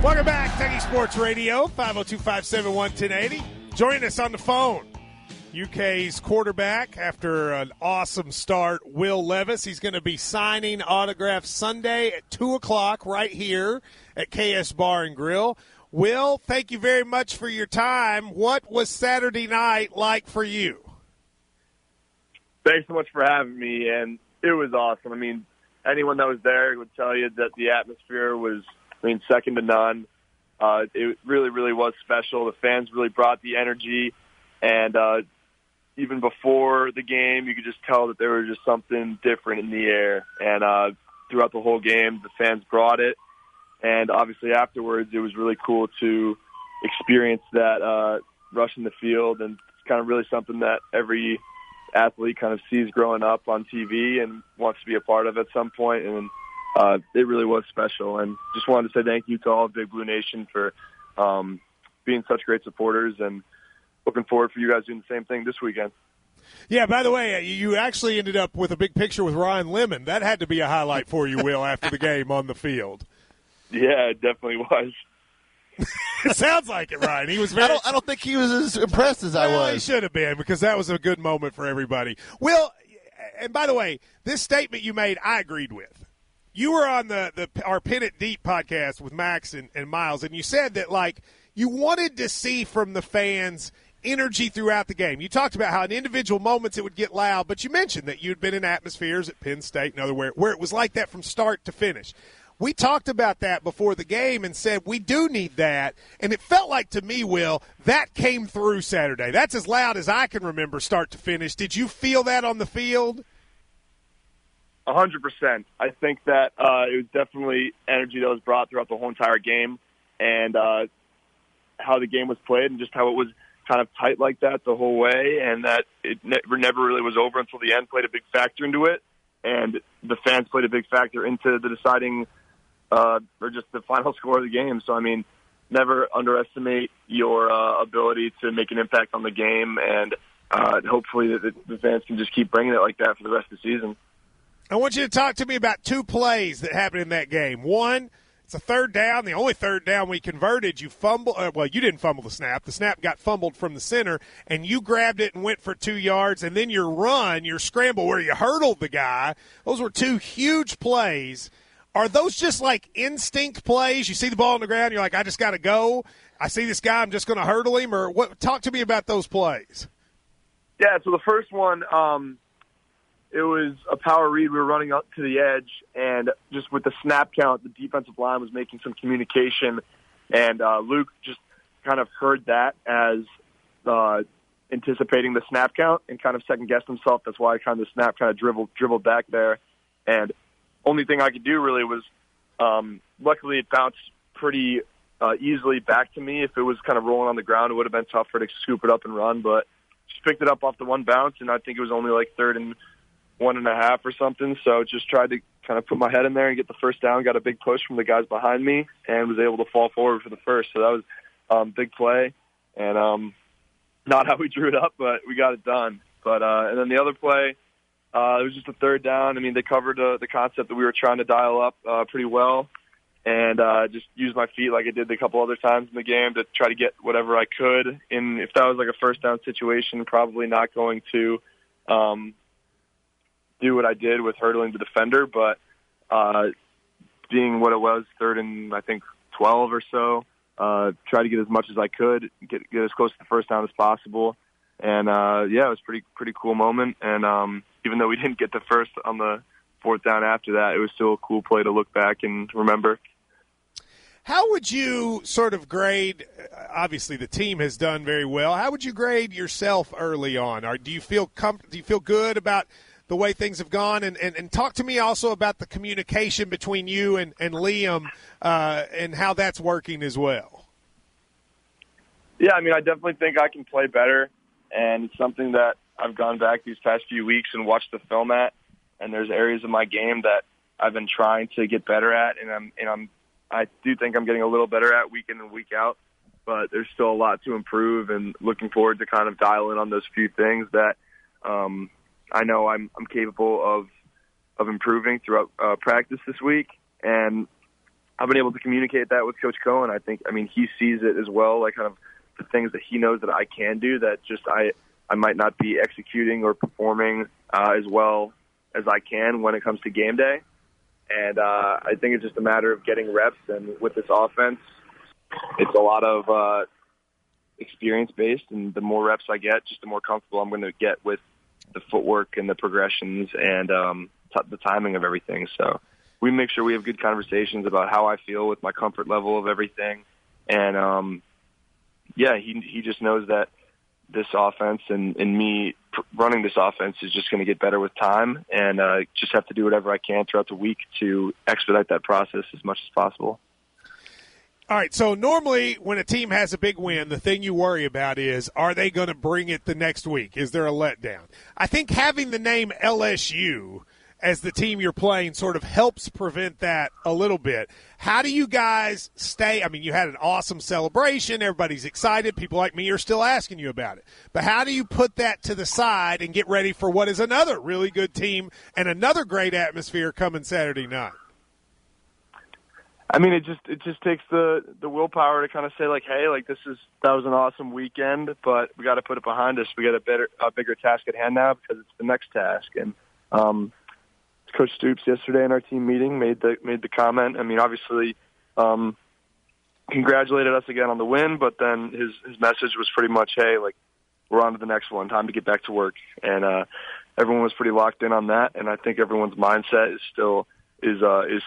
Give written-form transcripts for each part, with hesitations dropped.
Welcome back, Kentucky Sports Radio, 502-571-1080. Joining us on the phone, UK's quarterback after an awesome start, Will Levis. He's going to be signing autographs Sunday at 2 o'clock right here at KSBar and Grille. Will, thank you very much for your time. What was Saturday night like for you? Thanks so much for having me, and it was awesome. I mean, anyone that was there would tell you that the atmosphere was, second to none. It really, really was special. The fans really brought the energy, and even before the game, you could just tell that there was just something different in the air. And throughout the whole game, the fans brought it. And obviously afterwards, it was really cool to experience that rush in the field. And it's kind of really something that every athlete kind of sees growing up on TV and wants to be a part of at some point. And it really was special. And just wanted to say thank you to all of Big Blue Nation for being such great supporters, and looking forward for you guys doing the same thing this weekend. Yeah, by the way, you actually ended up with a big picture with Ryan Lemon. That had to be a highlight for you, Will, after the game on the field. Yeah, it definitely was. It sounds like it, Ryan. He was very. I don't think he was as impressed as I was. He should have been, because that was a good moment for everybody. Will, and by the way, this statement you made, I agreed with. You were on our Pin It Deep podcast with Max and Miles, and you said that, like, you wanted to see from the fans energy throughout the game. You talked about how in individual moments it would get loud, but you mentioned that you'd been in atmospheres at Penn State and other where it was like that from start to finish. We talked about that before the game and said we do need that, and it felt like to me, Will, that came through Saturday. That's as loud as I can remember start to finish. Did you feel that on the field? 100%. I think that it was definitely energy that was brought throughout the whole entire game, and how the game was played, and just how it was kind of tight like that the whole way, and that it never really was over until the end played a big factor into it, and the fans played a big factor into the deciding or just the final score of the game. So, I mean, never underestimate your ability to make an impact on the game, and hopefully the fans can just keep bringing it like that for the rest of the season. I want you to talk to me about two plays that happened in that game. One, it's a third down. The only third down we converted, you fumbled. Well, you didn't fumble the snap. The snap got fumbled from the center, and you grabbed it and went for 2 yards. And then your run, your scramble where you hurdled the guy, those were two huge plays. Are those just like instinct plays? You see the ball on the ground, you're like, I just got to go. I see this guy, I'm just going to hurdle him. Or what? Talk to me about those plays. Yeah, so the first one, it was a power read. We were running up to the edge, and just with the snap count, the defensive line was making some communication, and Luke just kind of heard that as anticipating the snap count and kind of second-guessed himself. That's why kind of the snap kind of dribbled back there. And only thing I could do really was, luckily it bounced pretty easily back to me. If it was kind of rolling on the ground, it would have been tougher to scoop it up and run, but just picked it up off the one bounce, and I think it was only like 3rd and 1.5 or something. So just tried to kind of put my head in there and get the first down, got a big push from the guys behind me, and was able to fall forward for the first. So that was big play, and not how we drew it up, but we got it done. But and then the other play, it was just a third down. I mean, they covered the concept that we were trying to dial up pretty well, and just used my feet like I did a couple other times in the game to try to get whatever I could. And if that was like a first down situation, probably not going to do what I did with hurdling the defender, but being what it was, 3rd and I think 12 or so, try to get as much as I could, get as close to the first down as possible. And yeah, it was pretty cool moment. And even though we didn't get the first on the 4th down after that, it was still a cool play to look back and remember. How would you sort of grade, obviously the team has done very well, how would you grade yourself early on? Or do you feel good about the way things have gone? And talk to me also about the communication between you and Liam and how that's working as well. Yeah, I mean, I definitely think I can play better, and it's something that I've gone back these past few weeks and watched the film at, and there's areas of my game that I've been trying to get better at, and I do think I'm getting a little better at week in and week out, but there's still a lot to improve, and looking forward to kind of dial in on those few things that I know I'm capable of improving throughout practice this week. And I've been able to communicate that with Coach Cohen. I mean, he sees it as well, like kind of the things that he knows that I can do that just I might not be executing or performing as well as I can when it comes to game day. And I think it's just a matter of getting reps. And with this offense, it's a lot of experience-based. And the more reps I get, just the more comfortable I'm going to get with the footwork and the progressions and the timing of everything. So we make sure we have good conversations about how I feel with my comfort level of everything. And, he just knows that this offense and me running this offense is just going to get better with time, and just have to do whatever I can throughout the week to expedite that process as much as possible. All right, so normally when a team has a big win, the thing you worry about is, are they going to bring it the next week? Is there a letdown? I think having the name LSU as the team you're playing sort of helps prevent that a little bit. How do you guys stay? I mean, you had an awesome celebration. Everybody's excited. People like me are still asking you about it. But how do you put that to the side and get ready for what is another really good team and another great atmosphere coming Saturday night? I mean, it just takes the willpower to kind of say, like, hey, like, that was an awesome weekend, but we got to put it behind us. We got a bigger task at hand now because it's the next task. And Coach Stoops yesterday in our team meeting made the comment. I mean, obviously, congratulated us again on the win, but then his message was pretty much, hey, like, we're on to the next one. Time to get back to work. And everyone was pretty locked in on that, and I think everyone's mindset is still is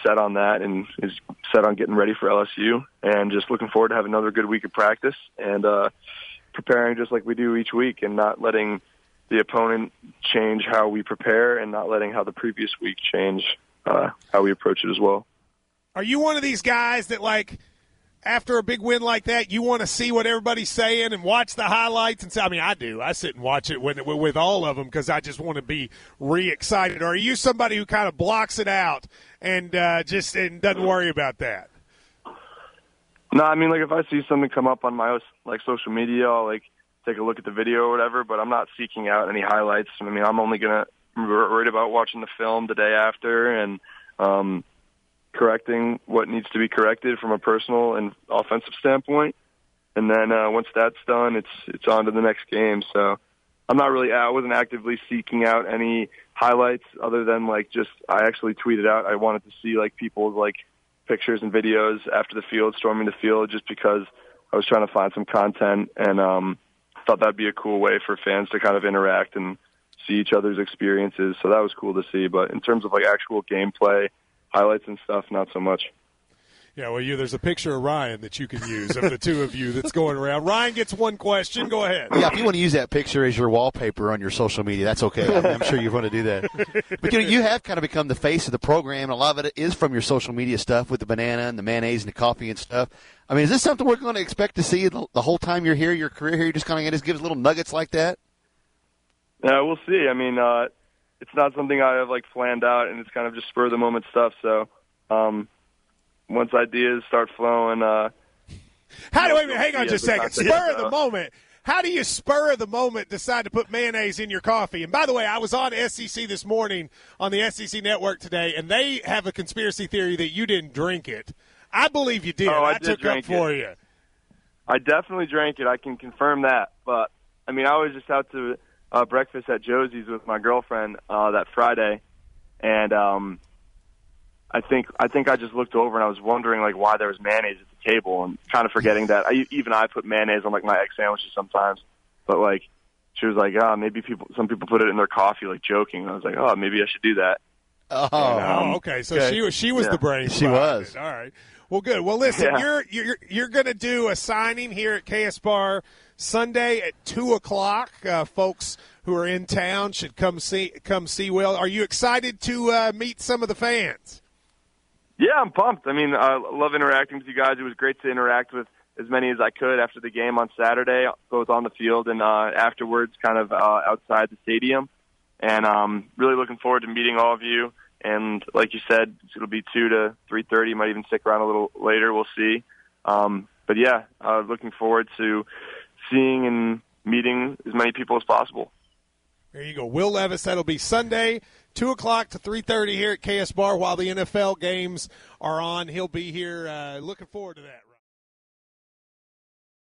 set on that and is set on getting ready for LSU and just looking forward to have another good week of practice and preparing just like we do each week and not letting the opponent change how we prepare and not letting how the previous week change how we approach it as well. Are you one of these guys that, like, after a big win like that, you want to see what everybody's saying and watch the highlights and say, I mean, I do. I sit and watch it with all of them because I just want to be re-excited. Or are you somebody who kind of blocks it out and doesn't worry about that? No, I mean, like, if I see something come up on my social media, I'll take a look at the video or whatever, but I'm not seeking out any highlights. I mean, I'm only going to be worried about watching the film the day after and correcting what needs to be corrected from a personal and offensive standpoint. And then once that's done, it's on to the next game. So I wasn't actively seeking out any highlights other than I actually tweeted out I wanted to see people's pictures and videos after the field, storming the field, just because I was trying to find some content and thought that'd be a cool way for fans to kind of interact and see each other's experiences. So that was cool to see. But in terms of actual gameplay, highlights and stuff, not so much. Yeah, well, there's a picture of Ryan that you can use of the two of you that's going around. Ryan gets one question. Go ahead. Yeah, if you want to use that picture as your wallpaper on your social media, that's okay. I'm sure you want to do that. But you have kind of become the face of the program, and a lot of it is from your social media stuff with the banana and the mayonnaise and the coffee and stuff. I mean, is this something we're going to expect to see the whole time you're here, your career here? You just kind of just give us little nuggets like that? Yeah, we'll see. I mean, it's not something I have planned out, and it's kind of just spur of the moment stuff. So once ideas start flowing, hang on just a second. Spur of the moment. How do you spur of the moment decide to put mayonnaise in your coffee? And by the way, I was on SEC this morning on the SEC Network today, and they have a conspiracy theory that you didn't drink it. I believe you did. Oh, I took up for you. I definitely drank it. I can confirm that. But I mean, I was just out to breakfast at Josie's with my girlfriend that Friday, and I think I just looked over and I was wondering why there was mayonnaise at the table, and kind of forgetting that I put mayonnaise on my egg sandwiches sometimes, but she was like, maybe some people put it in their coffee, joking. And I was like, oh, maybe I should do that. Oh, okay. So okay. She was the brain. She was. All right. Well, good. Well, listen, you're going to do a signing here at KSBar Sunday at 2:00. Folks who are in town should come see Will. Are you excited to meet some of the fans? Yeah, I'm pumped. I mean, I love interacting with you guys. It was great to interact with as many as I could after the game on Saturday, both on the field and afterwards, kind of outside the stadium. And really looking forward to meeting all of you. And like you said, it'll be 2 to 3:30. Might even stick around a little later. We'll see. But yeah, looking forward to seeing and meeting as many people as possible. There you go. Will Levis, that'll be Sunday, 2 o'clock to 3:30 here at KSBar while the NFL games are on. He'll be here. Looking forward to that.